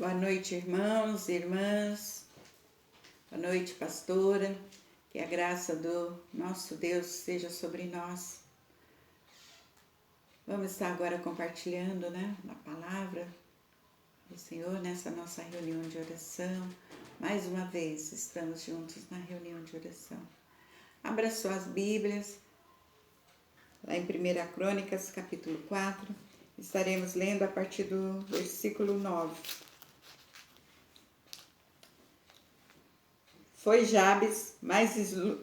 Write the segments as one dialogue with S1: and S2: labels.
S1: Boa noite, irmãos e irmãs. Boa noite, pastora. Que a graça do nosso Deus seja sobre nós. Vamos estar agora compartilhando, a palavra do Senhor nessa nossa reunião de oração. Mais uma vez, estamos juntos na reunião de oração. Abra suas Bíblias, lá em 1 Crônicas, capítulo 4. Estaremos lendo a partir do versículo 9. Foi Jabes mais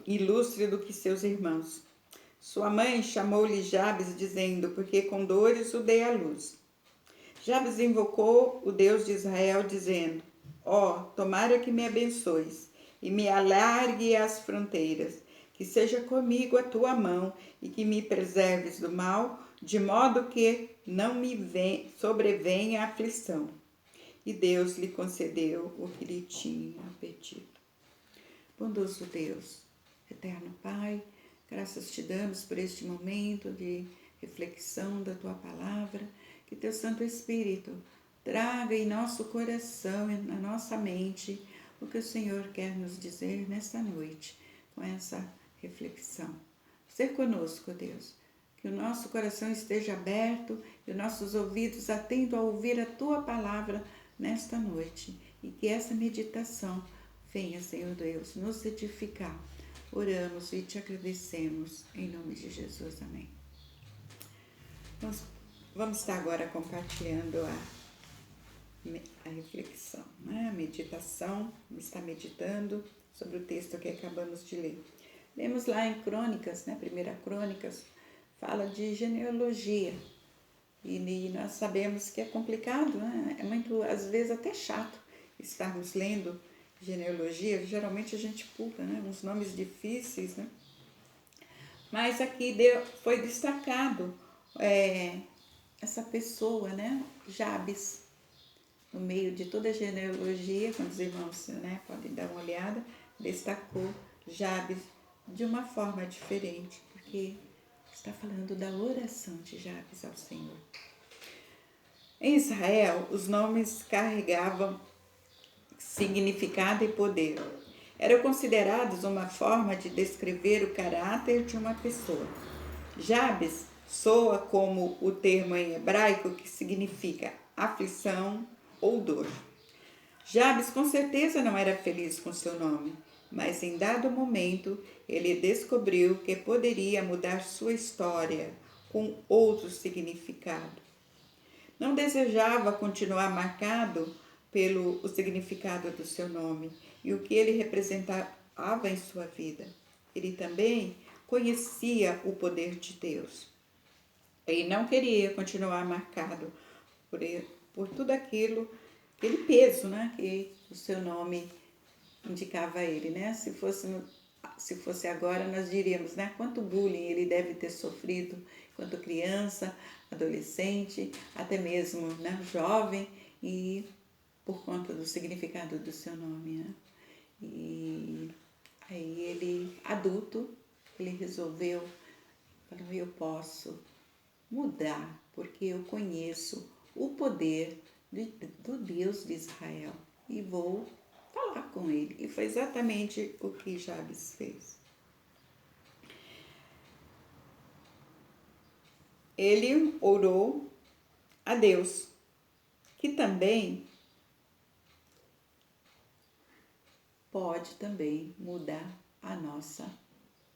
S1: ilustre do que seus irmãos. Sua mãe chamou-lhe Jabes, dizendo, porque com dores o dei à luz. Jabes invocou o Deus de Israel, dizendo, tomara que me abençoes e me alargue as fronteiras, que seja comigo a tua mão e que me preserves do mal, de modo que não me sobrevenha a aflição. E Deus lhe concedeu o que lhe tinha pedido. Bondoso Deus, eterno Pai, graças te damos por este momento de reflexão da tua palavra, que teu Santo Espírito traga em nosso coração e na nossa mente o que o Senhor quer nos dizer nesta noite, com essa reflexão. Ser conosco, Deus, que o nosso coração esteja aberto e os nossos ouvidos atentos a ouvir a tua palavra nesta noite, e que essa meditação venha, Senhor Deus, nos edificar. Oramos e te agradecemos, em nome de Jesus. Amém. Vamos estar agora compartilhando a reflexão, a meditação. Vamos estar meditando sobre o texto que acabamos de ler. Lemos lá em Crônicas, 1 Crônicas, fala de genealogia. E nós sabemos que é complicado, é muito, às vezes, até chato estarmos lendo genealogia. Geralmente a gente pula, uns nomes difíceis, Mas aqui foi destacado essa pessoa, Jabes, no meio de toda a genealogia, quando os irmãos podem dar uma olhada, destacou Jabes de uma forma diferente, porque está falando da oração de Jabes ao Senhor. Em Israel, os nomes carregavam significado e poder. Eram considerados uma forma de descrever o caráter de uma pessoa. Jabes soa como o termo em hebraico que significa aflição ou dor. Jabes com certeza não era feliz com seu nome, mas em dado momento ele descobriu que poderia mudar sua história com outro significado. Não desejava continuar marcado pelo significado do seu nome e o que ele representava em sua vida. Ele também conhecia o poder de Deus. Ele não queria continuar marcado por tudo aquele peso, que o seu nome indicava a ele, Se fosse agora, nós diríamos, quanto bullying ele deve ter sofrido enquanto criança, adolescente, até mesmo, jovem, e por conta do significado do seu nome, E aí ele, adulto, ele resolveu, falou, eu posso mudar, porque eu conheço o poder do Deus de Israel e vou falar com ele. E foi exatamente o que Jabes fez. Ele orou a Deus, que também pode também mudar a nossa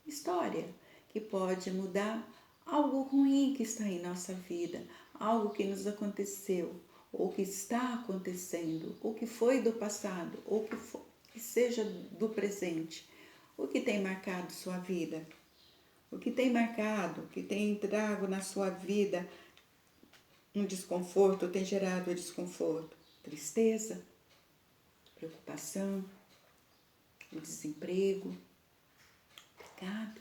S1: história, que pode mudar algo ruim que está em nossa vida, algo que nos aconteceu, ou que está acontecendo, ou que foi do passado, ou que seja do presente. O que tem marcado sua vida? O que tem marcado, que tem trago na sua vida um desconforto, tem gerado desconforto? Tristeza, preocupação, o desemprego, pecado.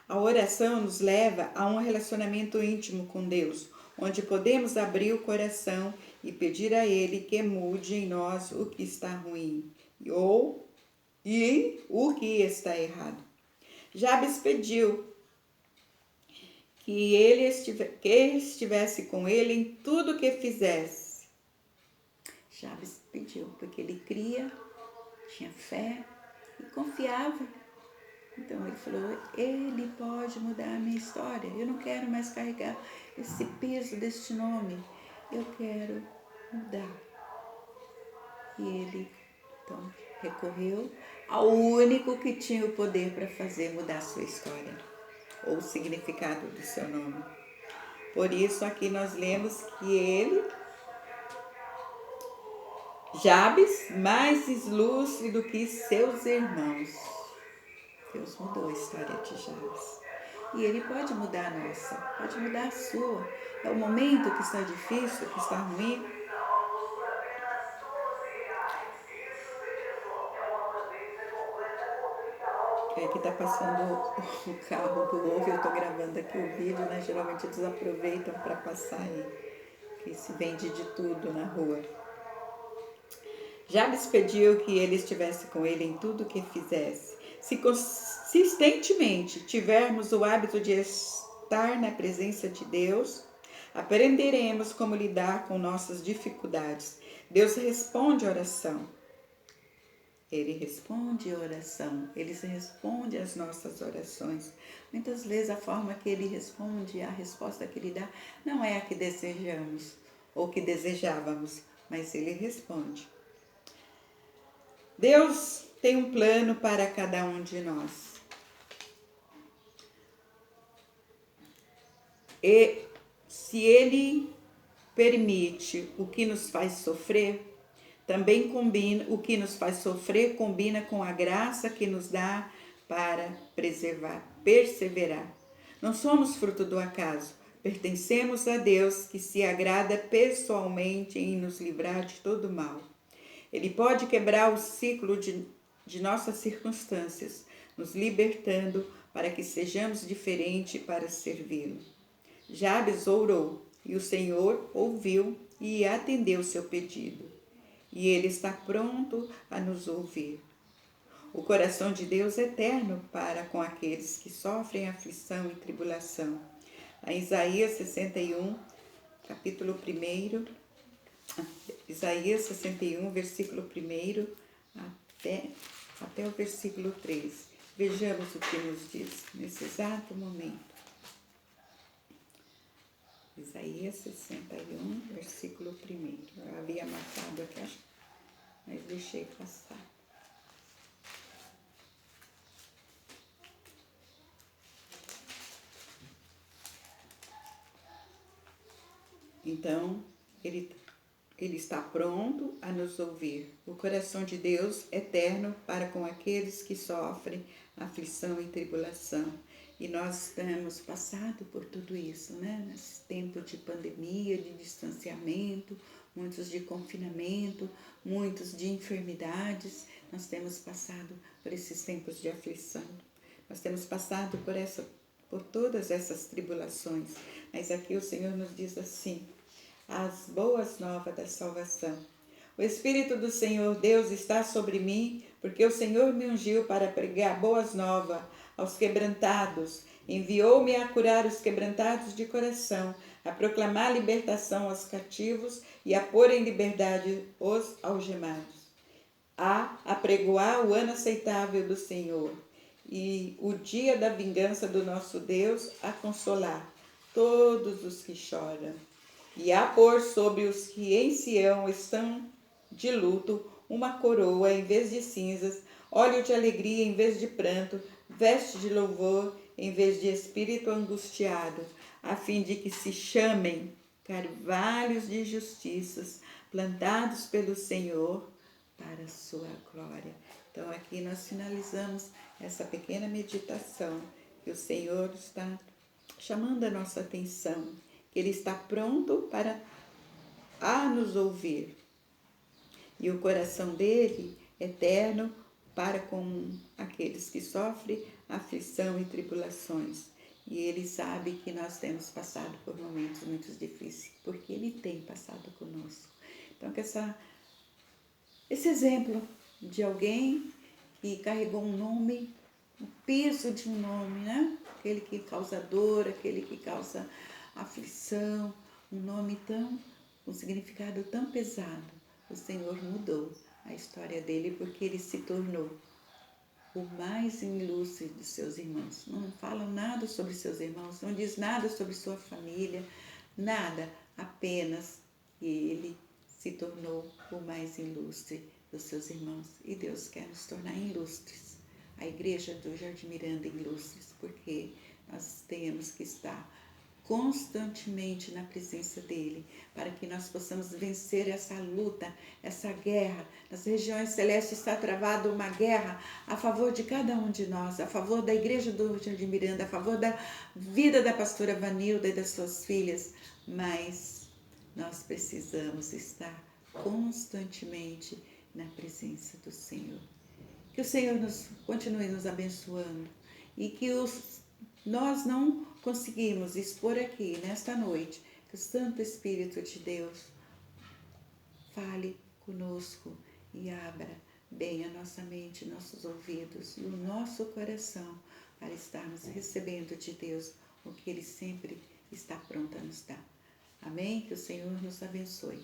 S1: A oração nos leva a um relacionamento íntimo com Deus, onde podemos abrir o coração e pedir a Ele que mude em nós o que está ruim e o que está errado. Jabes pediu que ele estivesse com ele em tudo o que fizesse. Jabes pediu, porque ele cria, tinha fé e confiava. Então ele falou, ele pode mudar a minha história. Eu não quero mais carregar esse peso deste nome. Eu quero mudar. E ele, então, recorreu ao único que tinha o poder para fazer mudar a sua história, ou o significado do seu nome. Por isso, aqui nós lemos que ele, Jabes, mais ilustre do que seus irmãos. Deus mudou a história de Jabes. E ele pode mudar a nossa, pode mudar a sua. É o momento que está difícil, que está ruim. É que está passando o carro do ovo, eu estou gravando aqui o vídeo, né? Geralmente eles aproveitam para passar aí, que se vende de tudo na rua. Jabes pediu que ele estivesse com ele em tudo o que fizesse. Se consistentemente tivermos o hábito de estar na presença de Deus, aprenderemos como lidar com nossas dificuldades. Deus responde a oração. Ele responde a oração, ele responde às nossas orações. Muitas vezes a forma que ele responde, a resposta que ele dá, não é a que desejamos ou que desejávamos, mas ele responde. Deus tem um plano para cada um de nós. E se ele permite o que nos faz sofrer, também combina, o que nos faz sofrer combina com a graça que nos dá para perseverar. Não somos fruto do acaso, pertencemos a Deus que se agrada pessoalmente em nos livrar de todo mal. Ele pode quebrar o ciclo de nossas circunstâncias, nos libertando para que sejamos diferentes para servi-lo. Jabes orou e o Senhor ouviu e atendeu seu pedido. E ele está pronto a nos ouvir. O coração de Deus é eterno para com aqueles que sofrem aflição e tribulação. Em Isaías 61, capítulo 1, Isaías 61, versículo 1 até o versículo 3. Vejamos o que nos diz nesse exato momento. Isaías 61, versículo 1. Eu havia marcado aqui, mas deixei passar. Então, ele está pronto a nos ouvir. O coração de Deus é eterno para com aqueles que sofrem aflição e tribulação. E nós temos passado por tudo isso, né? Nesse tempo de pandemia, de distanciamento, muitos de confinamento, muitos de enfermidades. Nós temos passado por esses tempos de aflição. Nós temos passado por todas essas tribulações. Mas aqui o Senhor nos diz assim, as boas novas da salvação. O Espírito do Senhor Deus está sobre mim, porque o Senhor me ungiu para pregar boas novas aos quebrantados. Enviou-me a curar os quebrantados de coração, a proclamar libertação aos cativos e a pôr em liberdade os algemados. A apregoar o ano aceitável do Senhor e o dia da vingança do nosso Deus, a consolar todos os que choram. E a pôr sobre os que em Sião estão de luto uma coroa em vez de cinzas, óleo de alegria em vez de pranto, veste de louvor em vez de espírito angustiado, a fim de que se chamem carvalhos de justiças, plantados pelo Senhor para a sua glória. Então aqui nós finalizamos essa pequena meditação que o Senhor está chamando a nossa atenção, que Ele está pronto para nos ouvir. E o coração dele é eterno para com aqueles que sofrem aflição e tribulações. E Ele sabe que nós temos passado por momentos muito difíceis, porque Ele tem passado conosco. Então, que esse exemplo de alguém que carregou um nome, o peso de um nome, né? Aquele que causa dor, aquele que causa aflição, um nome um significado tão pesado, o Senhor mudou a história dele porque ele se tornou o mais ilustre de seus irmãos. Não falam nada sobre seus irmãos, não diz nada sobre sua família, nada, apenas que ele se tornou o mais ilustre dos seus irmãos. E Deus quer nos tornar ilustres. A igreja do Jardim Miranda ilustres, porque nós temos que estar constantemente na presença dele, para que nós possamos vencer essa luta, essa guerra. Nas regiões celestes está travada uma guerra a favor de cada um de nós, a favor da igreja do Jardim Miranda, a favor da vida da pastora Vanilda e das suas filhas, mas nós precisamos estar constantemente na presença do Senhor. Que o Senhor continue nos abençoando e que nós não conseguimos expor aqui nesta noite, que o Santo Espírito de Deus fale conosco e abra bem a nossa mente, nossos ouvidos e o nosso coração para estarmos recebendo de Deus o que Ele sempre está pronto a nos dar. Amém? Que o Senhor nos abençoe.